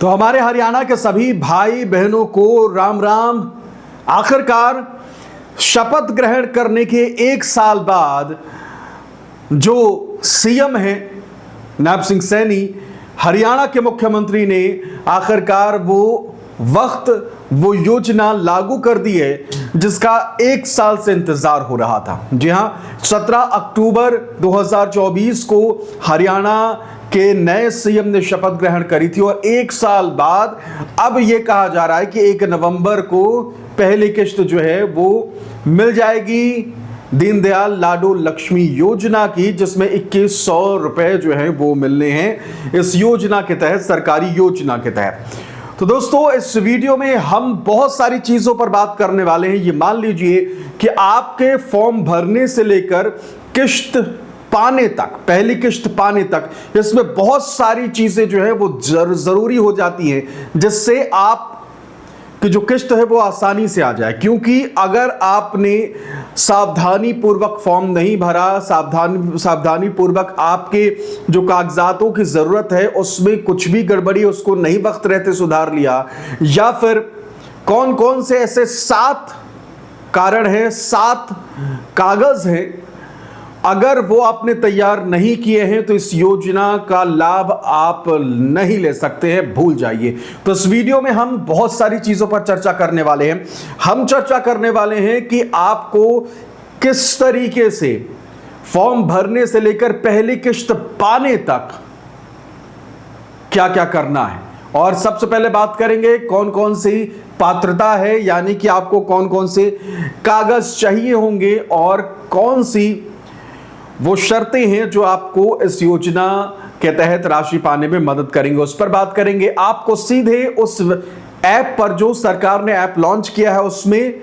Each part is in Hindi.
तो हमारे हरियाणा के सभी भाई बहनों को राम राम। आखिरकार शपथ ग्रहण करने के 1 साल बाद जो सीएम हैं नायब सिंह सैनी, हरियाणा के मुख्यमंत्री ने आखिरकार वो योजना लागू कर दी है जिसका 1 साल से इंतजार हो रहा था। जी हां, 17 अक्टूबर 2024 को हरियाणा के नए सीएम ने शपथ ग्रहण करी थी और 1 साल बाद अब यह कहा जा रहा है कि 1 नवंबर को पहली किश्त जो है वो मिल जाएगी दीनदयाल लाडो लक्ष्मी योजना की, जिसमें 2100 रुपए जो है वो मिलने हैं इस योजना के तहत, सरकारी योजना के तहत। तो दोस्तों, इस वीडियो में हम बहुत सारी चीजों पर बात करने वाले हैं। ये मान लीजिए कि आपके फॉर्म भरने से लेकर किश्त पाने तक, पहली किश्त पाने तक, इसमें बहुत सारी चीजें जो है वो जरूरी हो जाती हैं जिससे आप कि जो किश्त है वो आसानी से आ जाए। क्योंकि अगर आपने सावधानी पूर्वक फॉर्म नहीं भरा, सावधानी पूर्वक आपके जो कागजातों की जरूरत है उसमें कुछ भी गड़बड़ी, उसको नहीं वक्त रहते सुधार लिया, या फिर कौन कौन से ऐसे 7 कारण हैं, 7 कागज हैं, अगर वो आपने तैयार नहीं किए हैं तो इस योजना का लाभ आप नहीं ले सकते हैं, भूल जाइए। तो इस वीडियो में हम बहुत सारी चीजों पर चर्चा करने वाले हैं। हम चर्चा करने वाले हैं कि आपको किस तरीके से फॉर्म भरने से लेकर पहली किश्त पाने तक क्या क्या करना है, और सबसे पहले बात करेंगे कौन कौन सी पात्रता है, यानी कि आपको कौन कौन से कागज चाहिए होंगे और कौन सी वो शर्तें हैं जो आपको इस योजना के तहत राशि पाने में मदद करेंगे, उस पर बात करेंगे। आपको सीधे उस ऐप पर, जो सरकार ने ऐप लॉन्च किया है, उसमें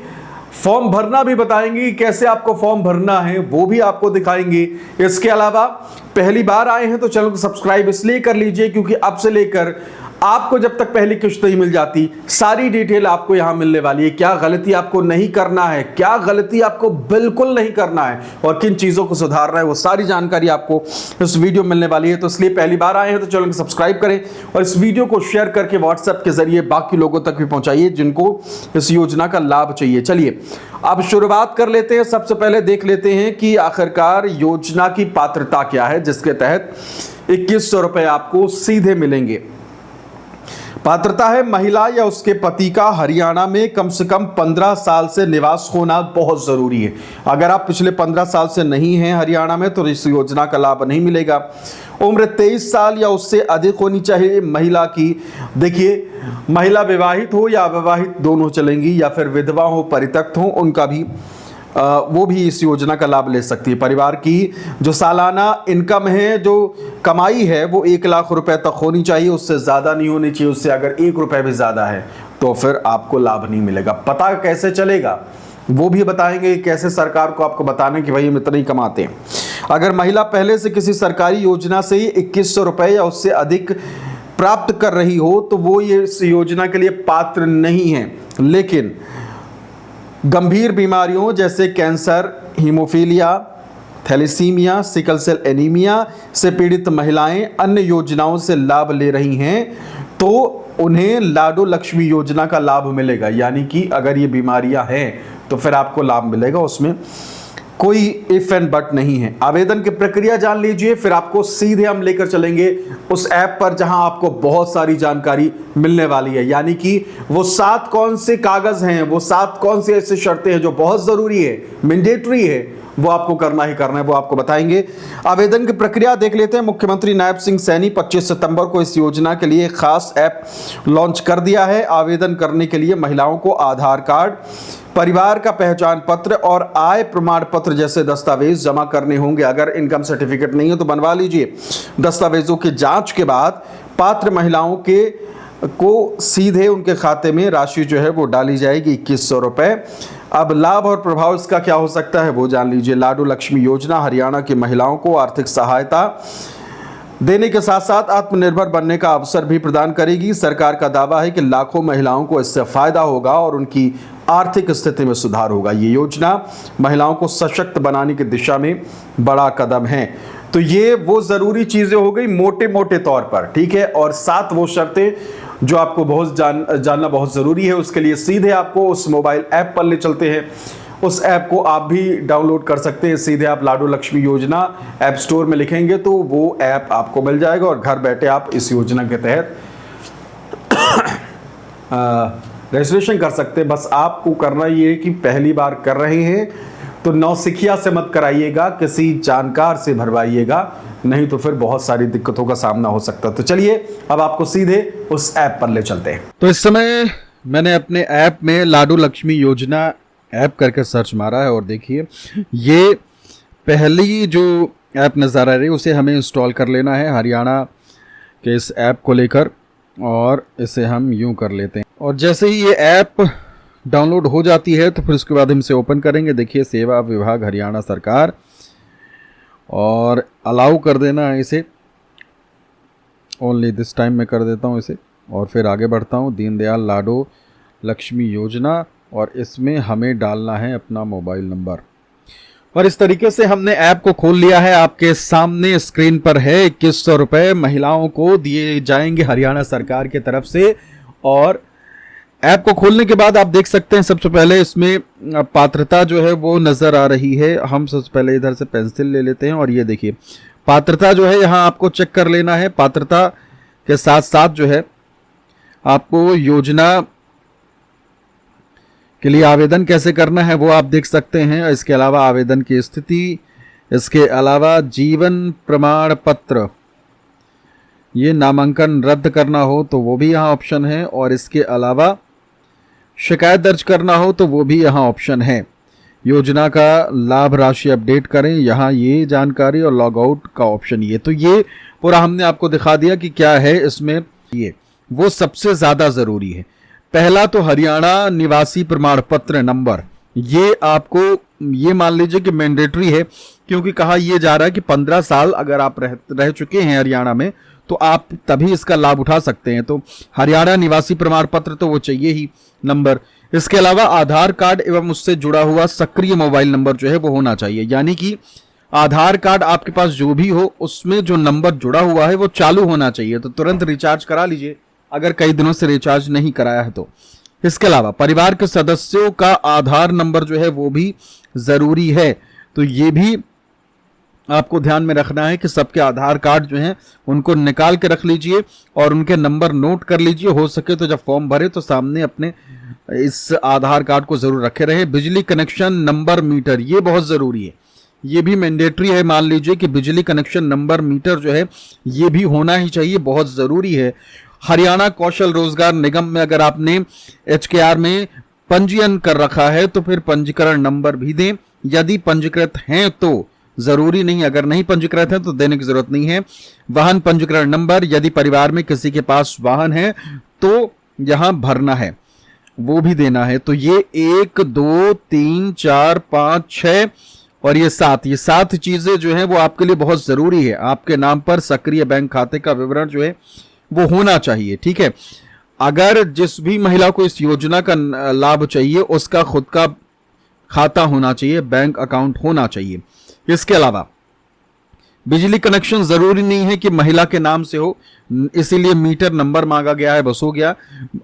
फॉर्म भरना भी बताएंगे, कैसे आपको फॉर्म भरना है वो भी आपको दिखाएंगे। इसके अलावा पहली बार आए हैं तो चैनल को सब्सक्राइब इसलिए कर लीजिए क्योंकि अब से लेकर आपको जब तक पहली किश्त नहीं मिल जाती, सारी डिटेल आपको यहां मिलने वाली है। क्या गलती आपको नहीं करना है, क्या गलती आपको बिल्कुल नहीं करना है और किन चीजों को सुधारना है, वो सारी जानकारी आपको इस वीडियो में मिलने वाली है। तो इसलिए पहली बार आए हैं तो चैनल को सब्सक्राइब करें और इस वीडियो को शेयर करके व्हाट्सएप के जरिए बाकी लोगों तक भी पहुंचाइए जिनको इस योजना का लाभ चाहिए। चलिए अब शुरुआत कर लेते हैं। सबसे पहले देख लेते हैं कि आखिरकार योजना की पात्रता क्या है जिसके तहत 2100 रुपए आपको सीधे मिलेंगे। पात्रता है, महिला या उसके पति का हरियाणा में कम से कम 15 साल से निवास होना बहुत जरूरी है। अगर आप पिछले 15 साल से नहीं हैं हरियाणा में तो इस योजना का लाभ नहीं मिलेगा। उम्र 23 साल या उससे अधिक होनी चाहिए महिला की। देखिए, महिला विवाहित हो या अविवाहित दोनों चलेंगी, या फिर विधवा हो, परित्यक्त हो, उनका भी वो भी इस योजना का लाभ ले सकती है। परिवार की जो सालाना इनकम है, जो कमाई है, वो 1 लाख रुपए तक होनी चाहिए, उससे ज़्यादा नहीं होनी चाहिए। उससे अगर 1 रुपए भी ज़्यादा है तो फिर आपको लाभ नहीं मिलेगा। पता कैसे चलेगा वो भी बताएंगे, कैसे सरकार को आपको बताने कि भाई हम इतना ही कमाते हैं। अगर महिला पहले से किसी सरकारी योजना से 2100 रुपये या उससे अधिक प्राप्त कर रही हो तो वो ये इस योजना के लिए पात्र नहीं है। लेकिन गंभीर बीमारियों जैसे cancer, haemophilia, thalassaemia, sickle cell anaemia से पीड़ित महिलाएं अन्य योजनाओं से लाभ ले रही हैं तो उन्हें लाडो लक्ष्मी योजना का लाभ मिलेगा। यानी कि अगर ये बीमारियां हैं तो फिर आपको लाभ मिलेगा, उसमें कोई इफ एंड बट नहीं है। आवेदन की प्रक्रिया जान लीजिए, फिर आपको सीधे हम लेकर चलेंगे उस ऐप पर जहां आपको बहुत सारी जानकारी मिलने वाली है। यानी कि वो 7 कौन से कागज हैं, वो 7 कौन से ऐसी शर्तें हैं जो बहुत जरूरी है, मैंडेटरी है, वो आपको करना ही करना है, वो आपको बताएंगे। आवेदन की प्रक्रिया देख लेते हैं। मुख्यमंत्री नायब सिंह सैनी 25 सितंबर को इस योजना के लिए खास ऐप लॉन्च कर दिया है। आवेदन करने के लिए महिलाओं को आधार कार्ड, परिवार का पहचान पत्र और आय प्रमाण पत्र जैसे दस्तावेज जमा करने होंगे। अगर इनकम सर्टिफिकेट नहीं है तो बनवा लीजिए। दस्तावेजों की जांच के बाद पात्र महिलाओं को सीधे उनके खाते में राशि जो है वो डाली जाएगी, 2100 रुपए। अब लाभ और प्रभाव इसका क्या हो सकता है वो जान लीजिए। लाडो लक्ष्मी योजना हरियाणा की महिलाओं को आर्थिक सहायता देने के साथ साथ आत्मनिर्भर बनने का अवसर भी प्रदान करेगी। सरकार का दावा है कि लाखों महिलाओं को इससे फायदा होगा और उनकी आर्थिक स्थिति में सुधार होगा। ये योजना महिलाओं को सशक्त बनाने की दिशा में बड़ा कदम है। तो ये वो जरूरी चीजें हो गई मोटे मोटे तौर पर, ठीक है। और 7 वो शर्तें जो आपको बहुत जानना बहुत ज़रूरी है। उसके लिए सीधे आपको उस मोबाइल ऐप पर ले चलते हैं। उस ऐप को आप भी डाउनलोड कर सकते हैं। सीधे आप लाडो लक्ष्मी योजना ऐप स्टोर में लिखेंगे तो वो ऐप आपको मिल जाएगा और घर बैठे आप इस योजना के तहत रजिस्ट्रेशन कर सकते हैं। बस आपको करना ये है कि पहली बार कर रहे हैं तो नौसिखिया से मत कराइएगा, किसी जानकार से भरवाइएगा, नहीं तो फिर बहुत सारी दिक्कतों का सामना हो सकता है। तो चलिए अब आपको सीधे उस ऐप पर ले चलते हैं। तो इस समय मैंने अपने ऐप में लाडो लक्ष्मी योजना ऐप करके सर्च मारा है और देखिए ये पहली जो ऐप नज़र आ रही है उसे हमें इंस्टॉल कर लेना है हरियाणा के इस ऐप को लेकर, और इसे हम यूं कर लेते हैं। और जैसे ही ये ऐप डाउनलोड हो जाती है तो फिर उसके बाद हम इसे ओपन करेंगे। देखिए सेवा विभाग हरियाणा सरकार, और अलाउ कर देना है इसे, ओनली दिस टाइम मैं कर देता हूँ इसे और फिर आगे बढ़ता हूँ। दीनदयाल लाडो लक्ष्मी योजना, और इसमें हमें डालना है अपना मोबाइल नंबर। और इस तरीके से हमने ऐप को खोल लिया है। आपके सामने स्क्रीन पर है 2100 रुपये महिलाओं को दिए जाएंगे हरियाणा सरकार की तरफ से। और ऐप को खोलने के बाद आप देख सकते हैं सबसे पहले इसमें पात्रता जो है वो नज़र आ रही है। हम सबसे पहले इधर से पेंसिल ले लेते हैं और ये देखिए पात्रता जो है यहाँ आपको चेक कर लेना है। पात्रता के साथ साथ जो है आपको योजना के लिए आवेदन कैसे करना है वो आप देख सकते हैं। इसके अलावा आवेदन की स्थिति, इसके अलावा जीवन प्रमाण पत्र, ये नामांकन रद्द करना हो तो वो भी यहाँ ऑप्शन है, और इसके अलावा शिकायत दर्ज करना हो तो वो भी यहाँ ऑप्शन है। योजना का लाभ राशि अपडेट करें, यहाँ ये जानकारी, और लॉग आउट का ऑप्शन ये। तो ये पूरा हमने आपको दिखा दिया कि क्या है इसमें। ये वो सबसे ज़्यादा ज़रूरी है। पहला तो हरियाणा निवासी प्रमाण पत्र नंबर, ये आपको ये मान लीजिए कि मैंडेटरी है, क्योंकि कहा यह जा रहा है कि 15 साल अगर आप रह चुके हैं हरियाणा में तो आप तभी इसका लाभ उठा सकते हैं। तो हरियाणा निवासी प्रमाण पत्र तो वो चाहिए ही नंबर। इसके अलावा आधार कार्ड एवं उससे जुड़ा हुआ सक्रिय मोबाइल नंबर जो है वो होना चाहिए, यानी कि आधार कार्ड आपके पास जो भी हो उसमें जो नंबर जुड़ा हुआ है वो चालू होना चाहिए। तो तुरंत रिचार्ज करा लीजिए अगर कई दिनों से रिचार्ज नहीं कराया है तो। इसके अलावा परिवार के सदस्यों का आधार नंबर जो है वो भी जरूरी है। तो ये भी आपको ध्यान में रखना है कि सबके आधार कार्ड जो हैं उनको निकाल के रख लीजिए और उनके नंबर नोट कर लीजिए। हो सके तो जब फॉर्म भरे तो सामने अपने इस आधार कार्ड को जरूर रखे रहे। बिजली कनेक्शन नंबर मीटर, ये बहुत जरूरी है, ये भी मैंडेटरी है। मान लीजिए कि बिजली कनेक्शन नंबर मीटर जो है ये भी होना ही चाहिए, बहुत जरूरी है। हरियाणा कौशल रोजगार निगम में अगर आपने HKR में पंजीयन कर रखा है तो फिर पंजीकरण नंबर भी दें। यदि पंजीकृत हैं तो, जरूरी नहीं, अगर नहीं पंजीकृत है तो देने की जरूरत नहीं है। वाहन पंजीकरण नंबर, यदि परिवार में किसी के पास वाहन है तो यहां भरना है, वो भी देना है। तो ये 1 2 3 4 5 6 और ये 7, ये 7 चीजें जो है वो आपके लिए बहुत जरूरी है। आपके नाम पर सक्रिय बैंक खाते का विवरण जो है वो होना चाहिए, ठीक है। अगर जिस भी महिला को इस योजना का लाभ चाहिए उसका खुद का खाता होना चाहिए, बैंक अकाउंट होना चाहिए। इसके अलावा बिजली कनेक्शन जरूरी नहीं है कि महिला के नाम से हो, इसीलिए मीटर नंबर मांगा गया है, बस हो गया।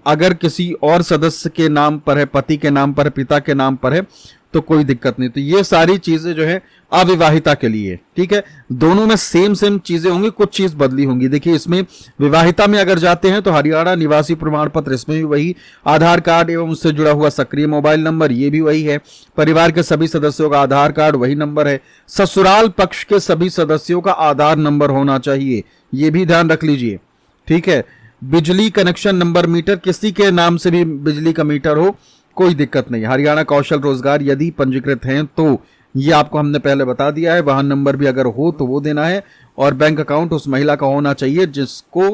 अगर किसी और सदस्य के नाम पर है, पति के नाम पर है, पिता के नाम पर है तो कोई दिक्कत नहीं। तो ये सारी चीजें जो है अविवाहिता के लिए, ठीक है। दोनों में सेम चीजें होंगी, कुछ चीज बदली होंगी। देखिए इसमें विवाहिता में अगर जाते हैं तो हरियाणा निवासी प्रमाण पत्र, इसमें भी वही। आधार कार्ड एवं उससे जुड़ा हुआ सक्रिय मोबाइल नंबर, ये भी वही है। परिवार के सभी सदस्यों का आधार कार्ड वही नंबर है। ससुराल पक्ष के सभी सदस्यों का आधार नंबर होना चाहिए, ये भी ध्यान रख लीजिए, ठीक है। बिजली कनेक्शन नंबर मीटर, किसी के नाम से भी बिजली का मीटर हो कोई दिक्कत नहीं। हरियाणा कौशल रोजगार यदि पंजीकृत हैं तो, ये आपको हमने पहले बता दिया है। वाहन नंबर भी अगर हो तो वो देना है, और बैंक अकाउंट उस महिला का होना चाहिए जिसको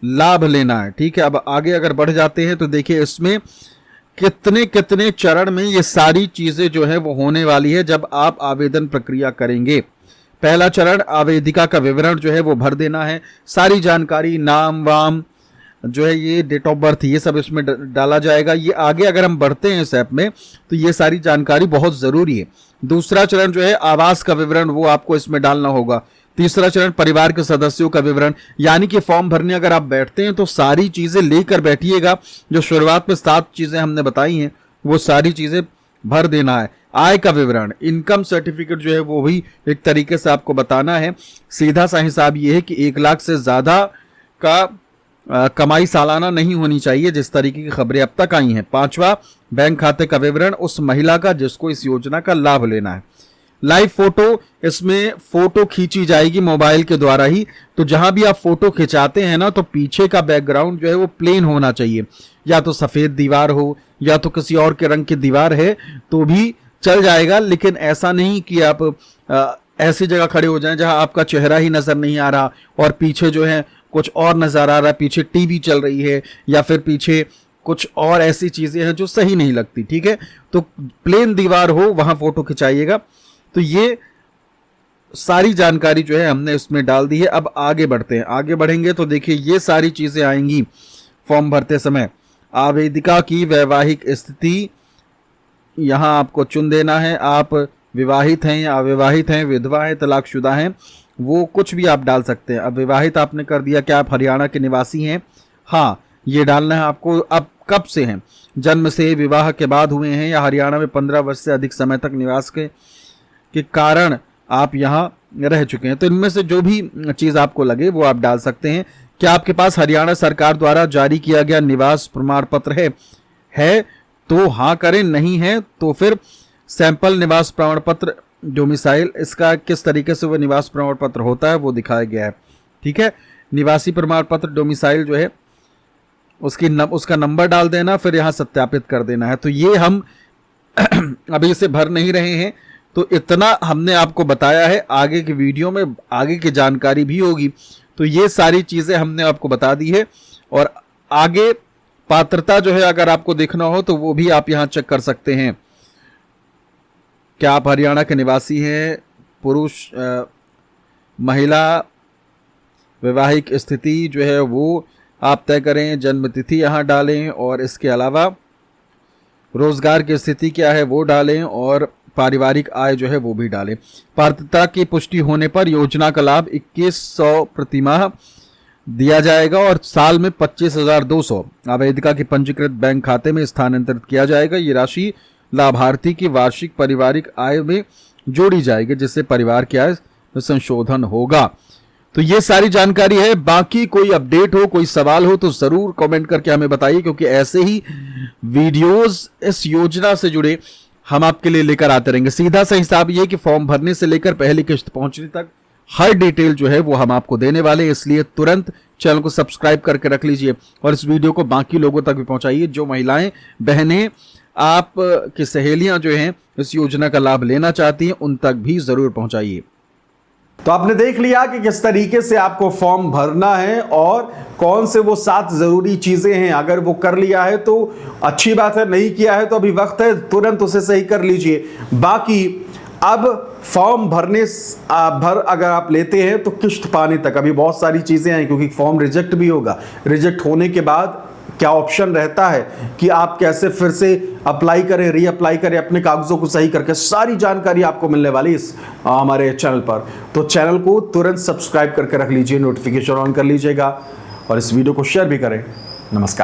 लाभ लेना है, ठीक है। अब आगे अगर बढ़ जाते हैं तो देखिए इसमें कितने कितने चरण में ये सारी चीजें जो है वो होने वाली है जब आप आवेदन प्रक्रिया करेंगे। पहला चरण, आवेदिका का विवरण जो है वो भर देना है, सारी जानकारी, नाम वाम जो है, ये डेट ऑफ बर्थ, ये सब इसमें डाला जाएगा। ये आगे अगर हम बढ़ते हैं इस ऐप में तो ये सारी जानकारी बहुत ज़रूरी है। दूसरा चरण जो है आवास का विवरण, वो आपको इसमें डालना होगा। तीसरा चरण परिवार के सदस्यों का विवरण, यानी कि फॉर्म भरने अगर आप बैठते हैं तो सारी चीजें लेकर बैठिएगा। जो शुरुआत में 7 चीजें हमने बताई हैं वो सारी चीजें भर देना है। आय का विवरण, इनकम सर्टिफिकेट जो है वो भी एक तरीके से आपको बताना है। सीधा सा हिसाब ये है कि 1 लाख से ज्यादा का कमाई सालाना नहीं होनी चाहिए, जिस तरीके की खबरें अब तक आई हैं। 5वां बैंक खाते का विवरण उस महिला का जिसको इस योजना का लाभ लेना है। लाइव फोटो, इसमें फोटो खींची जाएगी मोबाइल के द्वारा ही, तो जहां भी आप फोटो खिंचाते हैं ना तो पीछे का बैकग्राउंड जो है वो प्लेन होना चाहिए, या तो सफेद दीवार हो या तो किसी और के रंग की दीवार है तो भी चल जाएगा। लेकिन ऐसा नहीं कि आप ऐसी जगह खड़े हो जाएं जहां आपका चेहरा ही नजर नहीं आ रहा और पीछे जो है कुछ और नजर आ रहा है, पीछे टीवी चल रही है या फिर पीछे कुछ और ऐसी चीजें हैं जो सही नहीं लगती। ठीक है, तो प्लेन दीवार हो वहां फोटो खिंचाइएगा। तो ये सारी जानकारी जो है हमने इसमें डाल दी है। अब आगे बढ़ते हैं। आगे बढ़ेंगे तो देखिए ये सारी चीजें आएंगी फॉर्म भरते समय। आवेदिका की वैवाहिक स्थिति यहां आपको चुन देना है। आप विवाहित हैं या अविवाहित हैं, विधवा हैं, तलाकशुदा हैं, वो कुछ भी आप डाल सकते हैं। अब विवाहित आपने कर दिया। क्या आप हरियाणा के निवासी हैं? हाँ, ये डालना है आपको। अब कब से हैं? जन्म से, विवाह के बाद हुए हैं या हरियाणा में 15 वर्ष से अधिक समय तक निवास के कारण आप यहाँ रह चुके हैं। तो इनमें से जो भी चीज़ आपको लगे वो आप डाल सकते हैं। क्या आपके पास हरियाणा सरकार द्वारा जारी किया गया निवास प्रमाण पत्र है तो हाँ करें, नहीं है तो फिर सैंपल निवास प्रमाण पत्र डोमिसाइल, इसका किस तरीके से वो निवास प्रमाण पत्र होता है वो दिखाया गया है। ठीक है, निवासी प्रमाण पत्र डोमिसाइल जो है उसका नंबर डाल देना, फिर यहाँ सत्यापित कर देना है। तो ये हम अभी इसे भर नहीं रहे हैं, तो इतना हमने आपको बताया है। आगे की वीडियो में आगे की जानकारी भी होगी। तो ये सारी चीज़ें हमने आपको बता दी है। और आगे पात्रता जो है अगर आपको देखना हो तो वो भी आप यहाँ चेक कर सकते हैं। क्या आप हरियाणा के निवासी हैं? पुरुष, महिला, वैवाहिक स्थिति जो है वो आप तय करें। जन्म तिथि यहाँ डालें और इसके अलावा रोजगार की स्थिति क्या है वो डालें और पारिवारिक आय जो है वो भी डालें। पात्रता की पुष्टि होने पर योजना का लाभ 2100 प्रतिमाह दिया जाएगा और साल में 25,200 आवेदिका के पंजीकृत बैंक खाते में स्थानांतरित किया जाएगा। ये राशि लाभार्थी की वार्षिक पारिवारिक आय में जोड़ी जाएगी, जिससे परिवार की आय में संशोधन होगा। तो ये सारी जानकारी है। बाकी कोई अपडेट हो, कोई सवाल हो तो जरूर कमेंट करके हमें बताइए, क्योंकि ऐसे ही वीडियोस इस योजना से जुड़े हम आपके लिए लेकर आते रहेंगे। सीधा सा हिसाब ये कि फॉर्म भरने से लेकर पहली किस्त पहुंचने तक हर डिटेल जो है वो हम आपको देने वाले हैं। इसलिए तुरंत चैनल को सब्सक्राइब करके रख लीजिए और इस वीडियो को बाकी लोगों तक भी पहुंचाइए। जो महिलाएं, बहनें, आप की सहेलियां जो हैं इस योजना का लाभ लेना चाहती हैं, उन तक भी जरूर पहुंचाइए। तो आपने देख लिया कि किस तरीके से आपको फॉर्म भरना है और कौन से वो 7 जरूरी चीजें हैं। अगर वो कर लिया है तो अच्छी बात है, नहीं किया है तो अभी वक्त है, तुरंत उसे सही कर लीजिए। बाकी अब फॉर्म अगर आप लेते हैं तो किस्त पाने तक अभी बहुत सारी चीजें हैं, क्योंकि फॉर्म रिजेक्ट भी होगा। रिजेक्ट होने के बाद क्या ऑप्शन रहता है कि आप कैसे फिर से अप्लाई करें, रीअप्लाई करें, अपने कागजों को सही करके, सारी जानकारी आपको मिलने वाली इस हमारे चैनल पर। तो चैनल को तुरंत सब्सक्राइब करके रख लीजिए, नोटिफिकेशन ऑन कर लीजिएगा और इस वीडियो को शेयर भी करें। नमस्कार।